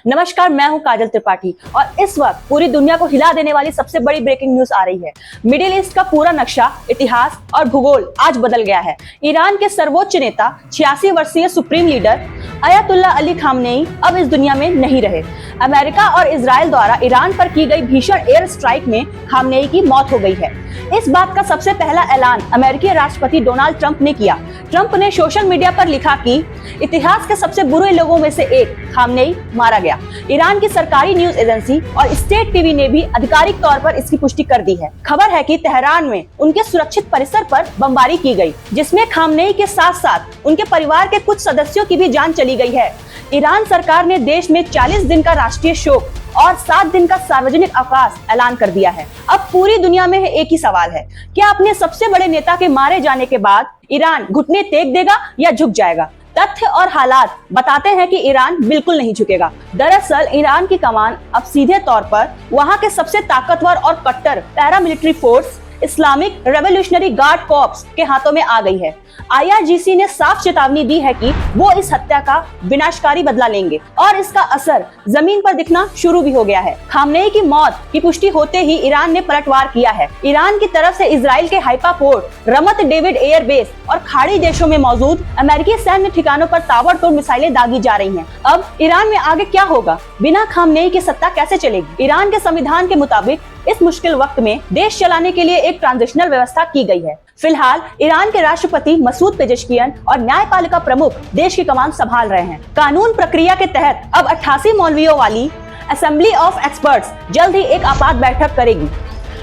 नमस्कार, मैं हूं काजल त्रिपाठी और इस वक्त पूरी दुनिया को हिला देने वाली सबसे बड़ी ब्रेकिंग न्यूज आ रही है। मिडिल ईस्ट का पूरा नक्शा, इतिहास और भूगोल आज बदल गया है। ईरान के सर्वोच्च नेता 86 वर्षीय सुप्रीम लीडर अयतुल्ला अली खामनेई अब इस दुनिया में नहीं रहे। अमेरिका और इजराइल द्वारा ईरान पर की गई भीषण एयर स्ट्राइक में खामनेई की मौत हो गई है। इस बात का सबसे पहला ऐलान अमेरिकी राष्ट्रपति डोनाल्ड ट्रंप ने किया। ट्रंप ने सोशल मीडिया पर लिखा कि इतिहास के सबसे बुरे लोगों में से एक खामनेई मारा गया। ईरान की सरकारी न्यूज एजेंसी और स्टेट टीवी ने भी आधिकारिक तौर पर इसकी पुष्टि कर दी है। खबर है कि तेहरान में उनके सुरक्षित परिसर पर बमबारी की गई, जिसमें खामनेई के साथ साथ उनके परिवार के कुछ सदस्यों की भी जान चली गई है। ईरान सरकार ने देश में 40 दिन का राष्ट्रीय शोक और 7 दिन का सार्वजनिक अवकाश ऐलान कर दिया है। अब पूरी दुनिया में एक ही सवाल है, क्या अपने सबसे बड़े नेता के मारे जाने के बाद ईरान घुटने टेक देगा या झुक जाएगा? तथ्य और हालात बताते हैं कि ईरान बिल्कुल नहीं झुकेगा। दरअसल ईरान की कमान अब सीधे तौर पर वहां के सबसे ताकतवर और कट्टर paramilitary force Islamic revolutionary guard corps के हाथों में आ गई है। IRGC ने साफ चेतावनी दी है कि वो इस हत्या का विनाशकारी बदला लेंगे और इसका असर जमीन पर दिखना शुरू भी हो गया है। खामनेई की मौत की पुष्टि होते ही ईरान ने पलटवार किया है। ईरान की तरफ से इजराइल के हाइफा पोर्ट, रमत डेविड एयर बेस और खाड़ी देशों में मौजूद अमेरिकी सैन्य ठिकानों पर ताबड़तोड़ मिसाइलें दागी जा रही हैं। अब ईरान में आगे क्या होगा? बिना खामनेई की सत्ता कैसे चलेगी? ईरान के संविधान के मुताबिक इस मुश्किल वक्त में देश चलाने के लिए एक ट्रांजिशनल व्यवस्था की गई है। फिलहाल ईरान के राष्ट्रपति मसूद पेजेश्कियन और न्यायपालिका प्रमुख देश की कमान संभाल रहे हैं। कानून प्रक्रिया के तहत अब 88 मौलवियों वाली असेंबली ऑफ एक्सपर्ट्स जल्द ही एक आपात बैठक करेगी,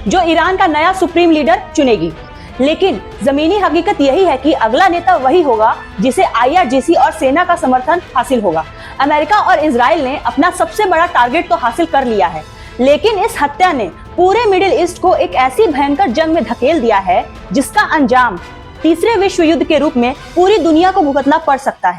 जो ईरान का नया सुप्रीम लीडर चुनेगी। लेकिन जमीनी हकीकत यही है कि अगला नेता वही होगा जिसे IRGC और सेना का समर्थन हासिल होगा। अमेरिका और इजराइल ने अपना सबसे बड़ा टारगेट तो हासिल कर लिया है, लेकिन इस हत्या ने पूरे मिडिल ईस्ट को एक ऐसी भयंकर जंग में धकेल दिया है जिसका अंजाम तीसरे विश्व युद्ध के रूप में पूरी दुनिया को भुगतना पड़ सकता है।